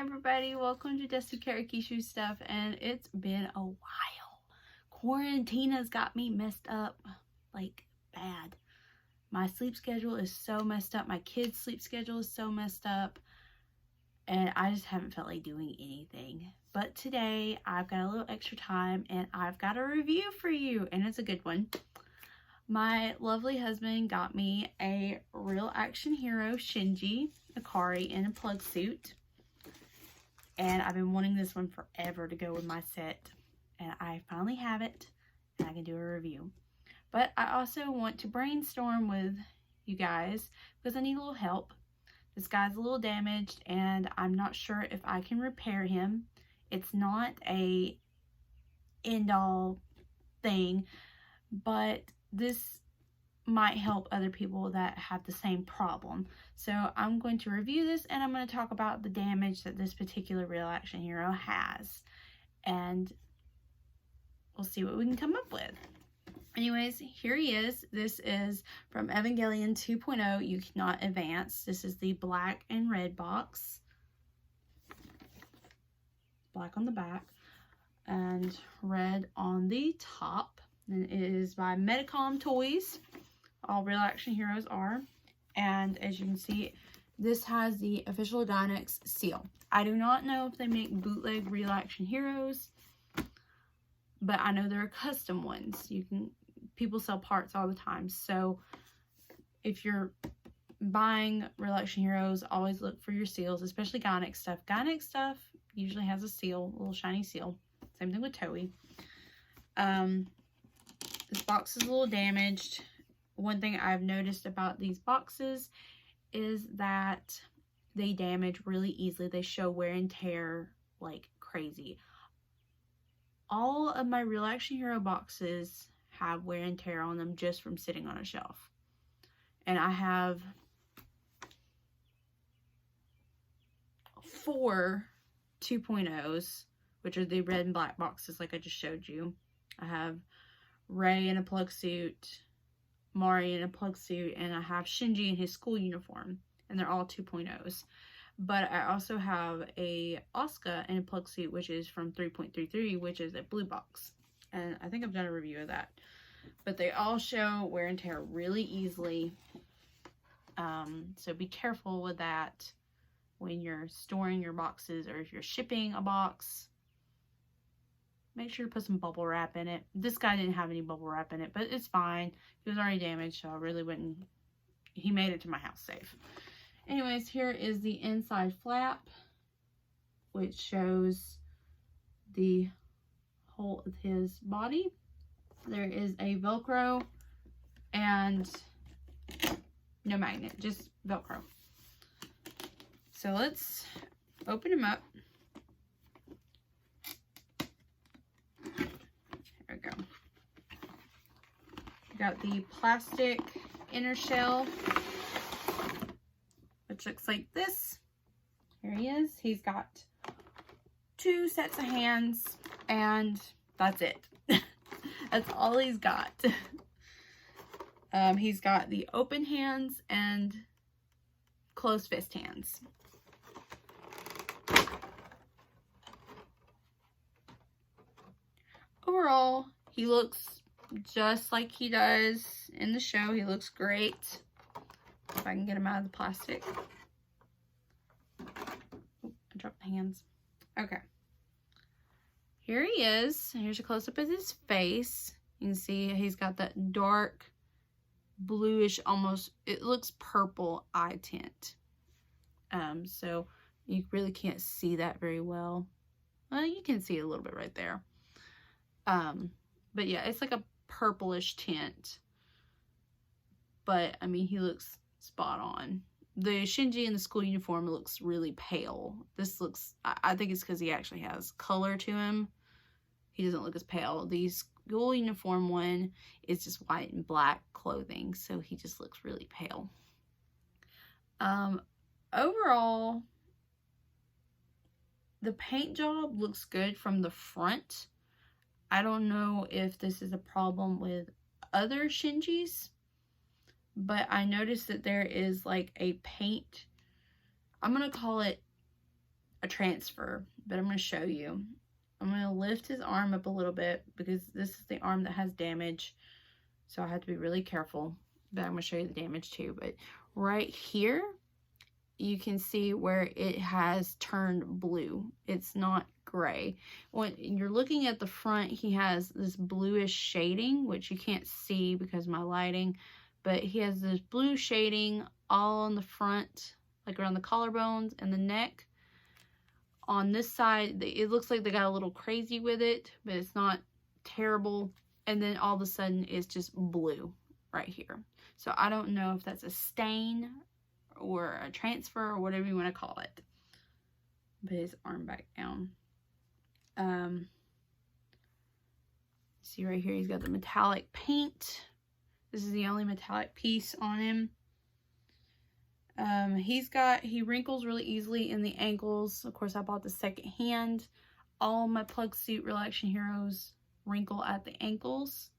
everybody, welcome to Dusty Karakishu Stuff, and it's been a while. Quarantina's got me messed up, like, bad. My sleep schedule is so messed up, my kids' sleep schedule is so messed up, and I just haven't felt like doing anything. But today, I've got a little extra time, and I've got a review for you, and it's a good one. My lovely husband got me a Real Action Hero Shinji Ikari in a plug suit. And I've been wanting this one forever to go with my set. And I finally have it. And I can do a review. But I also want to brainstorm with you guys because I need a little help. This guy's a little damaged and I'm not sure if I can repair him. It's not a end-all thing. But this might help other people that have the same problem. So I'm going to review this and I'm going to talk about the damage that this particular Real Action Hero has. And we'll see what we can come up with. Anyways, here he is. This is from Evangelion 2.0. You cannot advance. This is the black and red box. Black on the back and red on the top. And it is by Medicom Toys. All Real Action Heroes are. And as you can see, this has the official Dynex seal. I do not know if they make bootleg Real Action Heroes, but I know there are custom ones. People sell parts all the time. So if you're buying Real Action Heroes, always look for your seals, especially Dynex stuff. Dynex stuff usually has a seal, a little shiny seal. Same thing with Toei. This box is a little damaged. One thing I've noticed about these boxes is that they damage really easily. They show wear and tear like crazy. All of my Real Action Hero boxes have wear and tear on them just from sitting on a shelf. And I have 4 2.0s, which are the red and black boxes like I just showed you. I have Ray in a plug suit, Mari in a plug suit, and I have Shinji in his school uniform, and they're all 2.0s. But I also have a Asuka in a plug suit, which is from 3.33, which is a blue box. And I think I've done a review of that. But they all show wear and tear really easily. So be careful with that when you're storing your boxes, or if you're shipping a box. Make sure to put some bubble wrap in it. This guy didn't have any bubble wrap in it, but it's fine. He was already damaged, so I really wouldn't. He made it to my house safe. Anyways, here is the inside flap, which shows the whole of his body. There is a Velcro and no magnet, just Velcro. So let's open him up. Got the plastic inner shell, which looks like this. Here he is. He's got 2 sets of hands, and that's it. That's all he's got. He's got the open hands and closed fist hands. Overall, he looks just like he does in the show. He looks great. If I can get him out of the plastic. Oh, I dropped my hands. Okay. Here he is. Here's a close-up of his face. You can see he's got that dark bluish, almost, it looks purple eye tint. So you really can't see that very well. Well, you can see a little bit right there. But yeah, it's like a purplish tint. But, I mean, he looks spot on. The Shinji in the school uniform looks really pale. This looks, I think it's because he actually has color to him. He doesn't look as pale. The school uniform one is just white and black clothing, so he just looks really pale. Overall, the paint job looks good from the front. I don't know if this is a problem with other Shinjis, but I noticed that there is like a paint, I'm going to call it a transfer, but I'm going to show you. I'm going to lift his arm up a little bit because this is the arm that has damage. So I have to be really careful, but I'm going to show you the damage too. But right here, you can see where it has turned blue. It's not gray. When you're looking at the front, he has this bluish shading, which you can't see because of my lighting, but he has this blue shading all on the front, like around the collarbones and the neck. On this side, it looks like they got a little crazy with it, but it's not terrible. And then all of a sudden, it's just blue right here. So I don't know if that's a stain or a transfer or whatever you want to call it. Put his arm back down. See right here, he's got the metallic paint. This is the only metallic piece on him. He wrinkles really easily in the ankles. Of course, I bought the second hand. All my plug suit Real Action Heroes wrinkle at the ankles.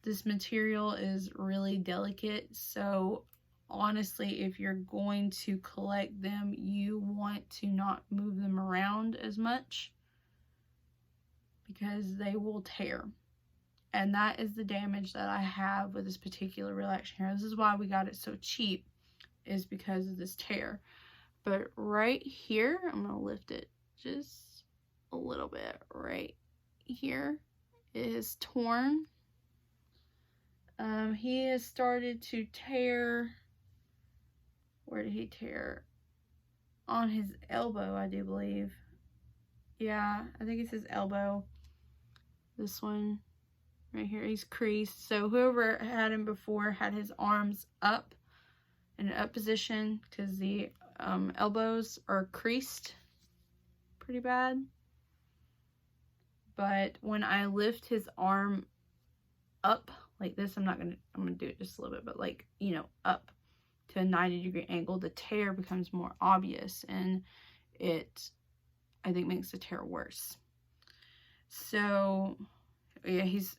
This material is really delicate, so honestly, if you're going to collect them, you want to not move them around as much because they will tear. And that is the damage that I have with this particular Real Action Hero. This is why we got it so cheap, is because of this tear. But right here, I'm going to lift it just a little bit. Right here is torn. He has started to tear. Where did he tear? On his elbow, I do believe. Yeah, I think it's his elbow. This one right here, he's creased. So whoever had him before had his arms up in an up position because the elbows are creased pretty bad. But when I lift his arm up like this, I'm gonna do it just a little bit, but like, you know, up to a 90-degree angle, the tear becomes more obvious, and it, I think, makes the tear worse. So yeah, he's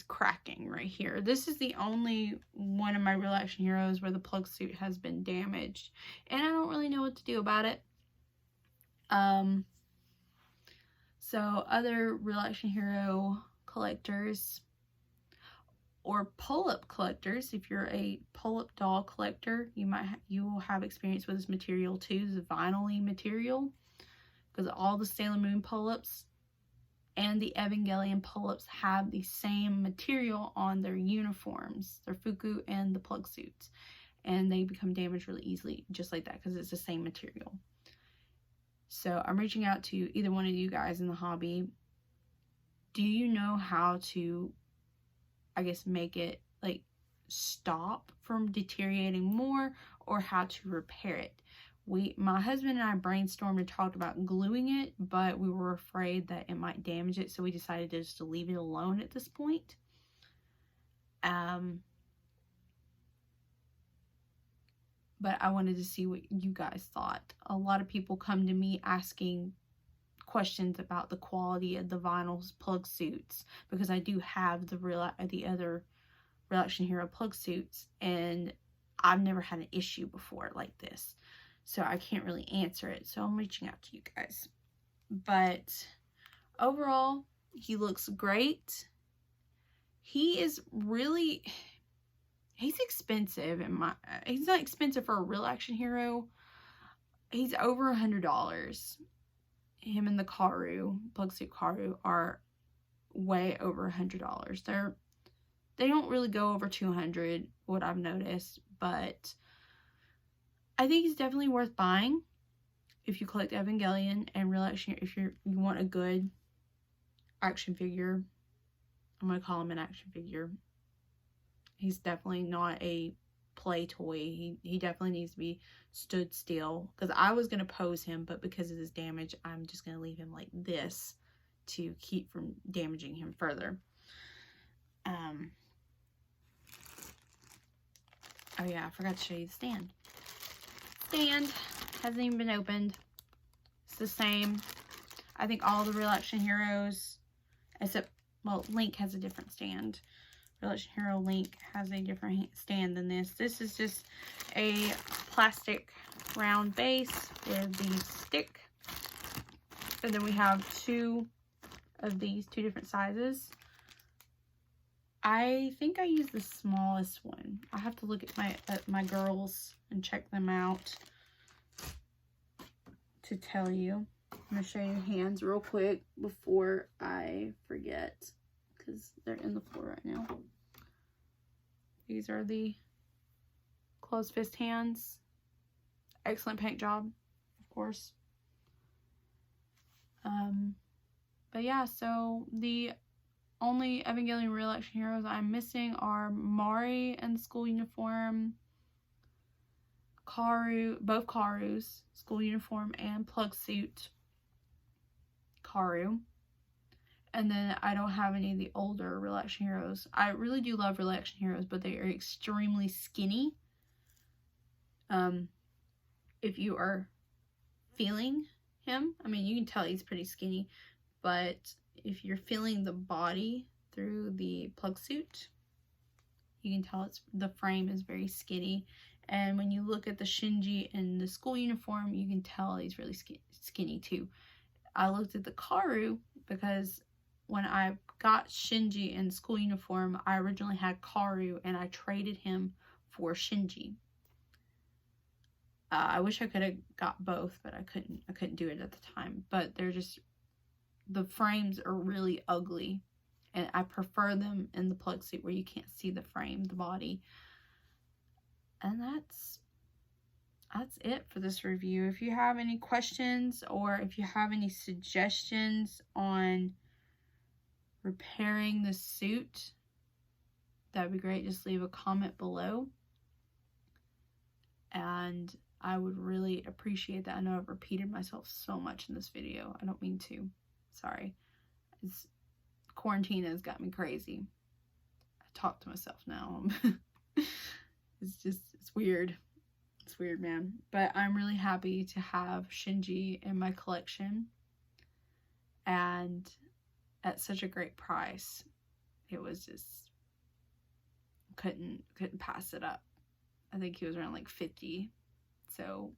cracking right here. This is the only one of my Real Action Heroes where the plug suit has been damaged, and I don't really know what to do about it. So other Real Action Hero collectors or pull-up collectors, if you're a pull-up doll collector, you will have experience with this material too, the vinyl-y material, because all the Sailor Moon pull-ups and the Evangelion pull-ups have the same material on their uniforms, their fuku and the plug suits, and they become damaged really easily just like that because it's the same material. So I'm reaching out to either one of you guys in the hobby. Do you know how to, I guess, make it like stop from deteriorating more, or how to repair it? My husband and I brainstormed and talked about gluing it, but we were afraid that it might damage it, so we decided just to leave it alone at this point. But I wanted to see what you guys thought. A lot of people come to me asking questions about the quality of the vinyl plug suits, because I do have the other Real Action Hero plug suits, and I've never had an issue before like this, so I can't really answer it. So I'm reaching out to you guys. But overall, he looks great. He's expensive. He's not expensive for a Real Action Hero. He's over $100. Him and the Karu, plug suit Karu, are way over $100. They don't really go over $200, what I've noticed, but I think he's definitely worth buying if you collect Evangelion and Real Action. If you want a good action figure, I'm gonna call him an action figure. He's definitely not a play toy. He definitely needs to be stood still, because I was going to pose him, but because of his damage, I'm just going to leave him like this to keep from damaging him further. Oh yeah, I forgot to show you the stand. Stand hasn't even been opened. It's the same. I think all the Real Action Heroes, except, well, Link has a different stand. Real Action Hero Link has a different stand than this. This is just a plastic round base with the stick And then we have 2 of these, 2 different sizes. I think I use the smallest one. I have to look at my girls and check them out to tell you. I'm going to show you hands real quick before I forget, because they're in the floor right now. These are the closed fist hands. Excellent paint job, of course. But yeah, so the only Evangelion real action heroes I'm missing are Mari in the school uniform, Karu, both Karus, school uniform and plug suit Karu. And then I don't have any of the older real action heroes. I really do love real action heroes, but they are extremely skinny. If you are feeling him, I mean, you can tell he's pretty skinny, but if you're feeling the body through the plug suit, you can tell the frame is very skinny. And when you look at the Shinji in the school uniform, you can tell he's really skinny too. I looked at the Karu because when I got Shinji in school uniform, I originally had Karu and I traded him for Shinji. I wish I could have got both, but I couldn't do it at the time. But they're just, the frames are really ugly, and I prefer them in the plug suit where you can't see the frame, the body. And that's it for this review. If you have any questions or if you have any suggestions on repairing the suit, that'd be great. Just leave a comment below. And I would really appreciate that. I know I've repeated myself so much in this video. I don't mean to. Sorry. Quarantine has got me crazy. I talk to myself now. It's weird. It's weird, man. But I'm really happy to have Shinji in my collection. And at such a great price. It was just, couldn't pass it up. I think he was around like 50. So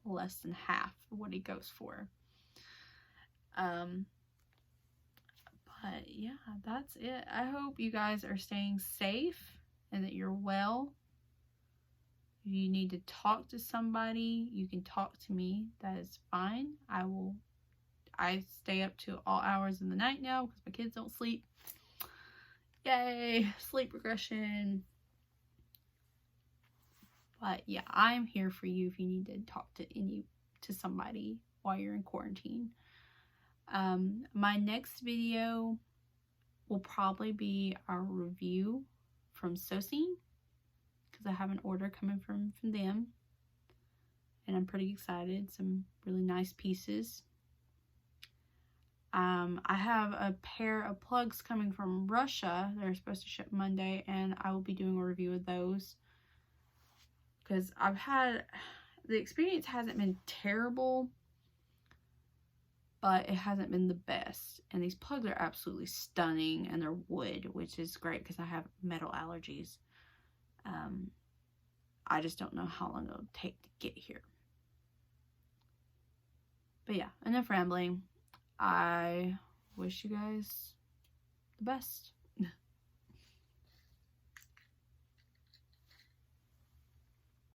less than half of what he goes for. But yeah, that's it. I hope you guys are staying safe and that you're well. If you need to talk to somebody, you can talk to me. That is fine. I stay up to all hours in the night now because my kids don't sleep. Yay, sleep regression. But yeah, I'm here for you if you need to talk to somebody while you're in quarantine. My next video will probably be our review from Sosine, because I have an order coming from them, and I'm pretty excited. Some really nice pieces. I have a pair of plugs coming from Russia. They're supposed to ship Monday, and I will be doing a review of those. Because the experience hasn't been terrible, but it hasn't been the best. And these plugs are absolutely stunning, and they're wood, which is great because I have metal allergies. I just don't know how long it'll take to get here. But yeah, enough rambling. I wish you guys the best.